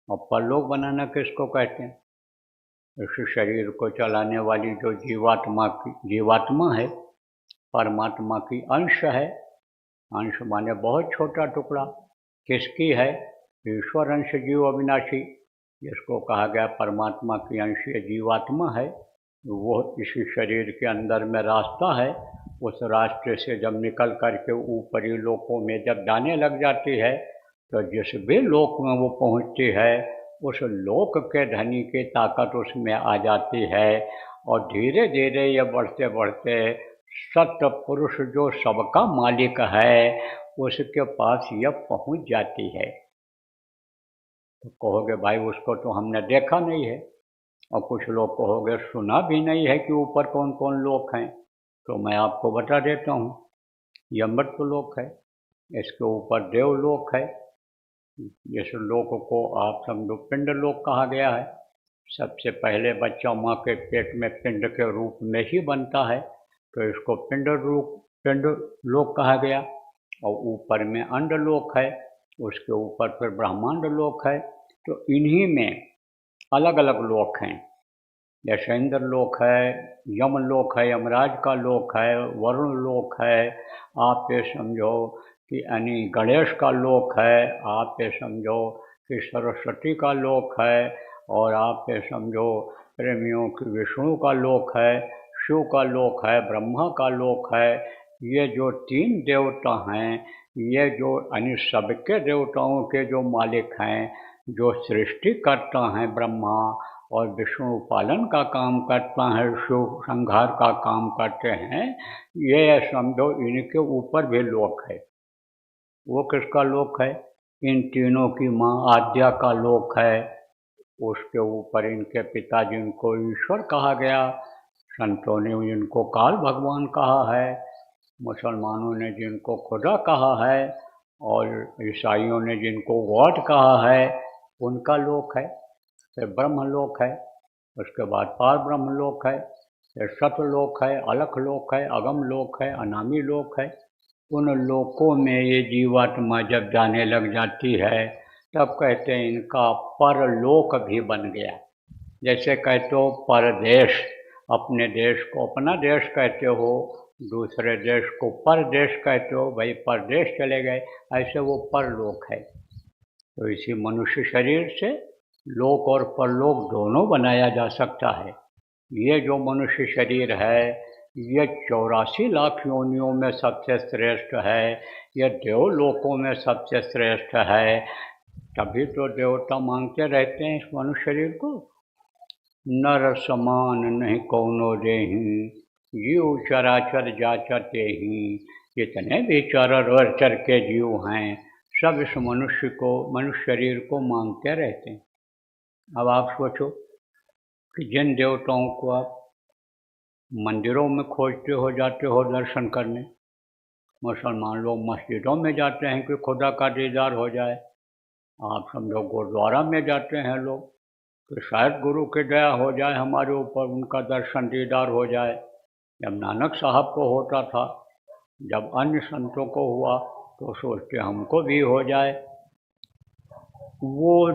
और परलोक बनाना किसको कहते हैं? इस शरीर को चलाने वाली जो जीवात्मा है, परमात्मा की अंश है। अंश माने बहुत छोटा टुकड़ा। किसकी है? ईश्वर अंश जीव अविनाशी, जिसको कहा गया परमात्मा की अंशीय जीवात्मा है। वो इसी शरीर के अंदर में रास्ता है। उस रास्ते से जब निकल करके ऊपरी लोकों में जब जाने लग जाती है, तो जिस भी लोक में वो पहुंचती है, उस लोक के धनी की ताकत उसमें आ जाती है। और धीरे धीरे ये बढ़ते बढ़ते सत्य पुरुष जो सबका मालिक है, उसके पास यह पहुंच जाती है। तो कहोगे भाई उसको तो हमने देखा नहीं है, और कुछ लोग कहोगे सुना भी नहीं है कि ऊपर कौन कौन लोक हैं। तो मैं आपको बता देता हूँ। यह मृत्यु लोक है, इसके ऊपर देवलोक है। इस लोक को आप समझो पिंड लोक कहा गया है। सबसे पहले बच्चा माँ के पेट में पिंड के रूप में ही बनता है, तो इसको पिंड लोक कहा गया। और ऊपर में अंड लोक है, उसके ऊपर फिर ब्रह्मांड लोक है। तो इन्हीं में अलग अलग लोक हैं। जैसे इंद्र लोक है, यम लोक है, यमराज का लोक है, वरुण लोक है। आप ये समझो कि यानी गणेश का लोक है। आप ये समझो कि सरस्वती का लोक है। और आप ये समझो प्रेमियों की विष्णु का लोक है, शिव का लोक है, ब्रह्मा का लोक है। ये जो तीन देवता हैं, ये जो यानी सबके देवताओं के जो मालिक हैं, जो सृष्टि करता है ब्रह्मा, और विष्णु पालन का काम करता है शिव, संहार का काम करते हैं। ये समझो इनके ऊपर भी लोक है। वो किसका लोक है? इन तीनों की माँ आद्या का लोक है। उसके ऊपर इनके पिता जिनको ईश्वर कहा गया, संतों ने जिनको काल भगवान कहा है, मुसलमानों ने जिनको खुदा कहा है, और ईसाइयों ने जिनको गॉड कहा है, उनका लोक है। फिर ब्रह्मलोक है, उसके बाद पार ब्रह्मलोक है, फिर सतलोक है, अलख लोक है, अगम लोक है, अनामी लोक है। उन लोकों में ये जीवात्मा जब जाने लग जाती है, तब कहते हैं इनका परलोक भी बन गया। जैसे कहते हो परदेश, अपने देश को अपना देश कहते हो, दूसरे देश को परदेश कहते हो, भाई परदेश चले गए, ऐसे वो परलोक है। तो इसी मनुष्य शरीर से लोक और परलोक दोनों बनाया जा सकता है। ये जो मनुष्य शरीर है, ये 84 लाख योनियों में सबसे श्रेष्ठ है। यह देवलोकों में सबसे श्रेष्ठ है। तभी तो देवता मांगते रहते हैं इस मनुष्य शरीर को। नर समान नहीं कौनो देहि, जीव चराचर जाचर तेहि। जितने भी चर वर्चर के जीव हैं, सब इस मनुष्य शरीर को मांगते रहते हैं। अब आप सोचो कि जिन देवताओं को आप मंदिरों में खोजते हो, जाते हो दर्शन करने, मुसलमान लोग मस्जिदों में जाते हैं कि खुदा का दीदार हो जाए। आप समझो गुरुद्वारा में जाते हैं लोग कि शायद गुरु की दया हो जाए हमारे ऊपर, उनका दर्शन दीदार हो जाए। जब नानक साहब को होता था, जब अन्य संतों को हुआ, तो सोचते हमको भी हो जाए। वो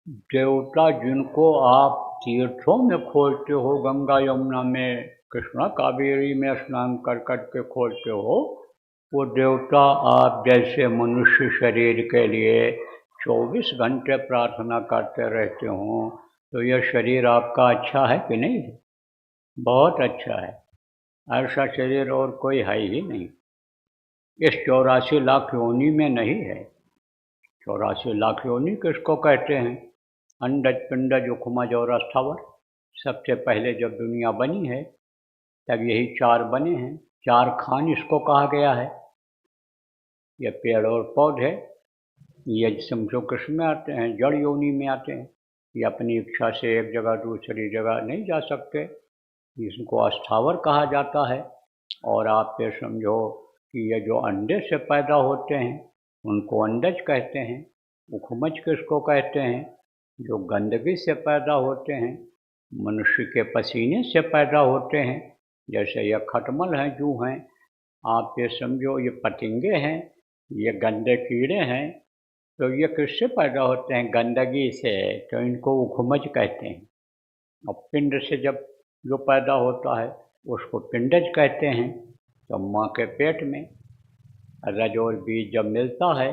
देवता जिनको आप तीर्थों में खोजते हो, गंगा यमुना में, कृष्णा कावेरी में स्नान कर कर के खोजते हो, वो देवता आप जैसे मनुष्य शरीर के लिए 24 घंटे प्रार्थना करते रहते हो। तो यह शरीर आपका अच्छा है कि नहीं? बहुत अच्छा है। ऐसा शरीर और कोई है ही नहीं। इस 84 लाख योनि में नहीं है। 84 लाख योनि किसको कहते हैं? अंडज पिंडज उखमज और अस्थावर। सबसे पहले जब दुनिया बनी है, तब यही चार बने हैं। चार खान इसको कहा गया है। ये पेड़ और पौधे, ये समझो किस में आते हैं? जड़ योनि में आते हैं। ये अपनी इच्छा से एक जगह दूसरी जगह नहीं जा सकते, इसको अस्थावर कहा जाता है। और आप ये समझो कि ये जो अंडे से पैदा होते हैं, उनको अंडज कहते हैं। उखमज किसको कहते हैं? जो गंदगी से पैदा होते हैं, मनुष्य के पसीने से पैदा होते हैं। जैसे ये खटमल हैं, जू हैं, आप ये समझो ये पतंगे हैं, ये गंदे कीड़े हैं। तो ये किससे पैदा होते हैं? गंदगी से, तो इनको उखमज कहते हैं। और पिंड से जब जो पैदा होता है उसको पिंडज कहते हैं। तो माँ के पेट में रज और बीज जब मिलता है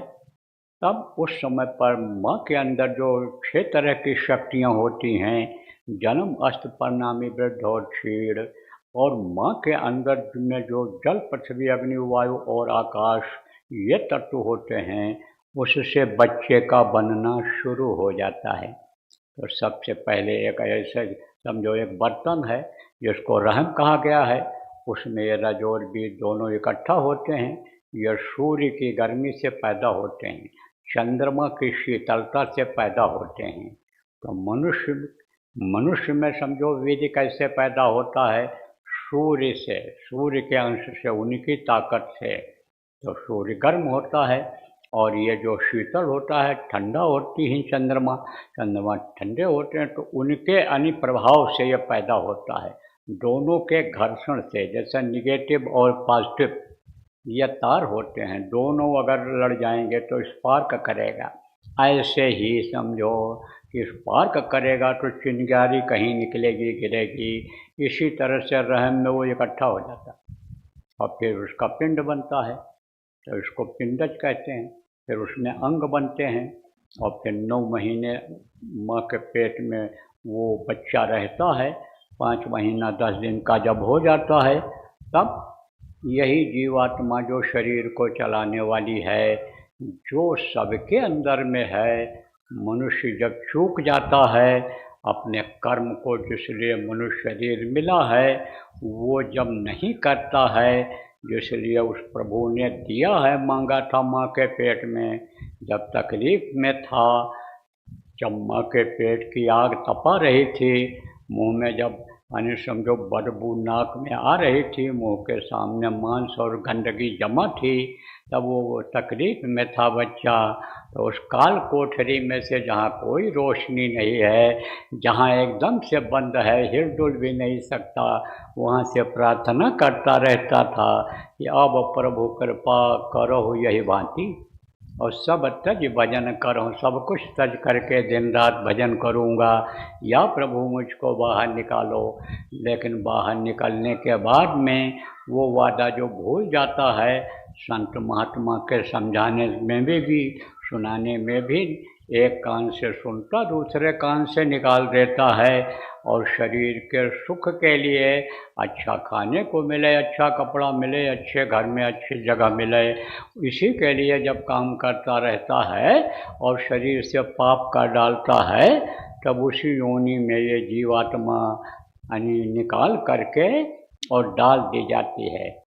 तब उस समय पर माँ के अंदर जो 6 तरह की शक्तियाँ होती हैं, जन्म, अस्त, परिणामी, वृद्धि और क्षीण, और माँ के अंदर में जो जल, पृथ्वी, अग्नि, वायु और आकाश ये तत्व होते हैं, उससे बच्चे का बनना शुरू हो जाता है। तो सबसे पहले एक ऐसे समझो एक बर्तन है जिसको रहम कहा गया है, उसमें ये रज और बीज दोनों इकट्ठा होते हैं। ये सूर्य की गर्मी से पैदा होते हैं, चंद्रमा की शीतलता से पैदा होते हैं। तो मनुष्य में समझो विधि कैसे पैदा होता है? सूर्य से, सूर्य के अंश से, उनकी ताकत से। तो सूर्य गर्म होता है और ये जो शीतल होता है, ठंडा होती है चंद्रमा, चंद्रमा ठंडे होते हैं, तो उनके अनिप्रभाव से ये पैदा होता है। दोनों के घर्षण से, जैसे निगेटिव और पॉजिटिव ये तार होते हैं, दोनों अगर लड़ जाएंगे तो स्पार्क करेगा। ऐसे ही समझो कि स्पार्क करेगा तो चिंगारी कहीं निकलेगी, गिरेगी। इसी तरह से रहम में वो इकट्ठा हो जाता है और फिर उसका पिंड बनता है, तो इसको पिंडज कहते हैं। फिर उसमें अंग बनते हैं और फिर 9 महीने माँ के पेट में वो बच्चा रहता है। 5 महीना 10 दिन का जब हो जाता है तब यही जीवात्मा जो शरीर को चलाने वाली है, जो सबके अंदर में है, मनुष्य जब चूक जाता है अपने कर्म को, जिसलिए मनुष्य शरीर मिला है, वो जब नहीं करता है जिसलिए उस प्रभु ने दिया है, मांगा था माँ के पेट में, जब तकलीफ में था, जब माँ के पेट की आग तपा रही थी, मुंह में जब यानी समझो बदबू नाक में आ रही थी, मुंह के सामने मांस और गंदगी जमा थी, तब वो तकलीफ में था बच्चा। तो उस काल कोठरी में से जहाँ कोई रोशनी नहीं है, जहाँ एकदम से बंद है, हिल-डुल भी नहीं सकता, वहाँ से प्रार्थना करता रहता था कि अब प्रभु कृपा करो यही भांति, और सब तज भजन करो, सब कुछ तज करके दिन रात भजन करूँगा, या प्रभु मुझको बाहर निकालो। लेकिन बाहर निकलने के बाद में वो वादा जो भूल जाता है, संत महात्मा के समझाने में भी सुनाने में भी, एक कान से सुनता दूसरे कान से निकाल देता है, और शरीर के सुख के लिए अच्छा खाने को मिले, अच्छा कपड़ा मिले, अच्छे घर में अच्छी जगह मिले, इसी के लिए जब काम करता रहता है और शरीर से पाप कर डालता है, तब उसी योनि में ये जीवात्मा यानी निकाल करके और डाल दी जाती है।